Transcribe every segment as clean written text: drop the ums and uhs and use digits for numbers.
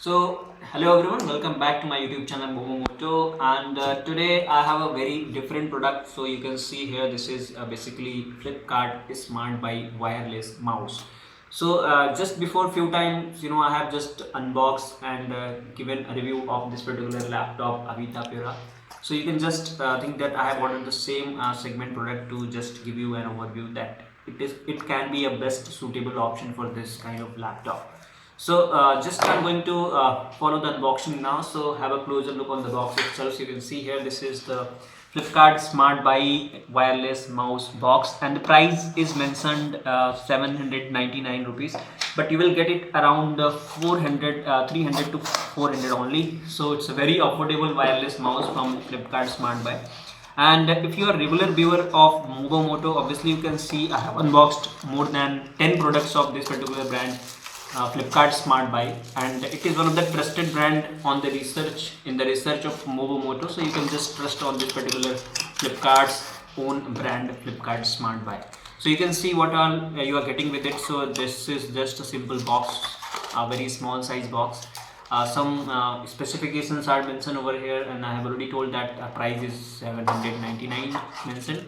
Hello everyone, welcome back to my YouTube channel Momomoto, and today I have a very different product. So you can see here, this is basically Flipkart Smart by wireless mouse. Just before few times, I have just unboxed and given a review of this particular laptop Avita Pura. So you can just think that I have ordered the same segment product to just give you an overview that it can be a best suitable option for this kind of laptop. Just I'm going to follow the unboxing now. So have a closer look on the box itself. So you can see here, this is the Flipkart Smart Buy wireless mouse box, and the price is mentioned 799 rupees, but you will get it around 300 to 400 only. So it's a very affordable wireless mouse from Flipkart Smart Buy. And if you are a regular viewer of Moto, obviously you can see I have unboxed more than 10 products of this particular brand, Flipkart Smart Buy, and it is one of the trusted brand on the research of Moto. So you can just trust on this particular Flipkart's own brand, Flipkart Smart Buy. So you can see what all you are getting with it. So this is just a simple box, a very small size box. Some specifications are mentioned over here, and I have already told that price is 799 mentioned.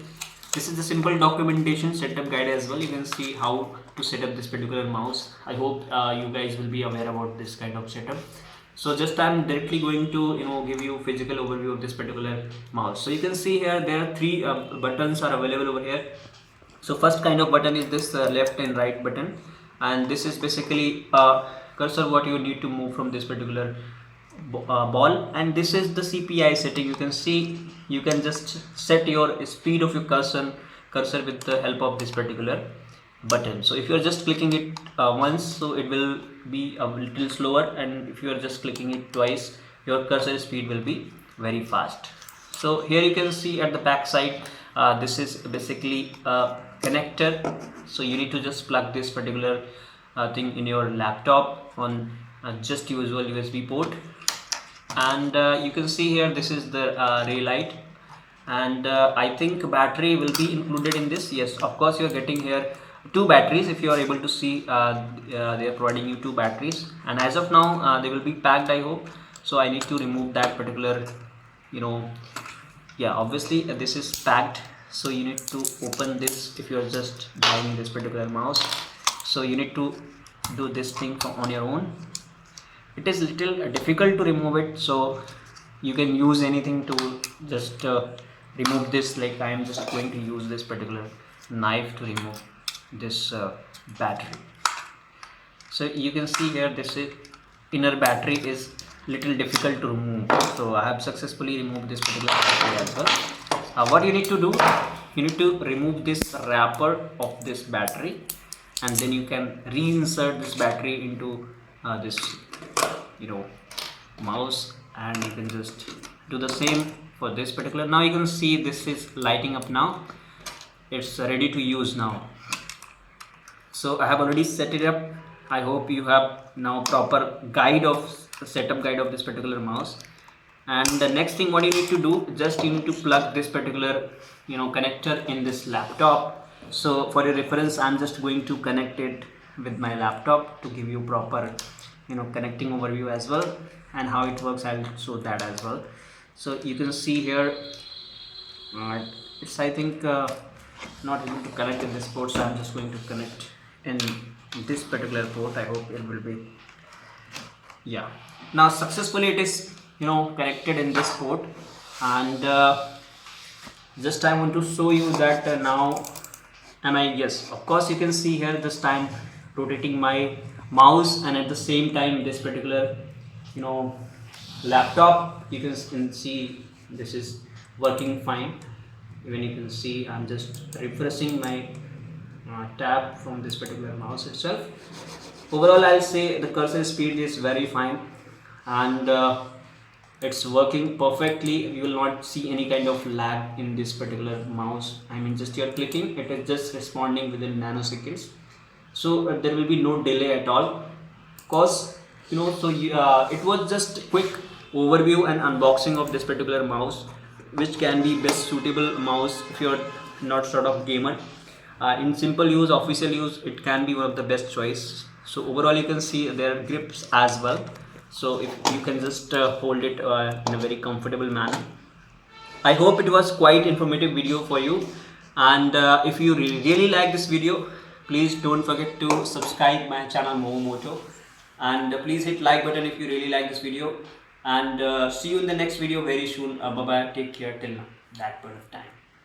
This is the simple documentation setup guide as well. You can see how to set up this particular mouse. I hope you guys will be aware about this kind of setup. So just I'm directly going to give you physical overview of this particular mouse. So you can see here there are three buttons are available over here. So first kind of button is this left and right button, and this is basically cursor what you need to move from this particular ball, and this is the CPI setting. You can see you can just set your speed of your cursor with the help of this particular button. So if you are just clicking it once, so it will be a little slower, and if you are just clicking it twice, your cursor speed will be very fast. So here you can see at the back side, this is basically a connector. So you need to just plug this particular thing in your laptop on just usual USB port, and you can see here this is the ray light, and I think battery will be included in this. Yes, of course you are getting here two batteries. If you are able to see, they are providing you two batteries, and as of now they will be packed, I hope. So I need to remove that particular, yeah, obviously this is packed. So you need to open this if you are just buying this particular mouse. So you need to do this thing on your own. It is little difficult to remove it, so you can use anything to just remove this. Like I am just going to use this particular knife to remove this battery. So you can see here, this is inner battery is little difficult to remove. So I have successfully removed this particular battery as well. What you need to do, you need to remove this wrapper of this battery, and then you can reinsert this battery into this mouse, and you can just do the same for this particular. Now you can see this is lighting up now. It's ready to use now. So I have already set it up. I hope you have now proper setup guide of this particular mouse. And the next thing what you need to do, just you need to plug this particular connector in this laptop. So for your reference, I'm just going to connect it with my laptop to give you proper connecting overview as well, and how it works I'll show that as well. So you can see here, it's I think not able to connect in this port, so I'm just going to connect in this particular port. I hope it will be, yeah, now successfully it is connected in this port. And just I want to show you that now yes, of course you can see here this time rotating my mouse, and at the same time this particular laptop, you can see this is working fine. Even you can see I'm just refreshing my tab from this particular mouse itself. Overall I'll say the cursor speed is very fine, and it's working perfectly. You will not see any kind of lag in this particular mouse. I mean, just you're clicking, it is just responding within nanoseconds. So there will be no delay at all. Cause it was just quick overview and unboxing of this particular mouse, which can be best suitable mouse if you're not sort of gamer. In simple use, official use, it can be one of the best choice. So overall you can see their grips as well. so if you can just hold it in a very comfortable manner. I hope it was quite informative video for you, and if you really like this video, please don't forget to subscribe my channel Momomoto, and please hit like button if you really like this video, and see you in the next video very soon. Bye bye, take care till now, that point of time.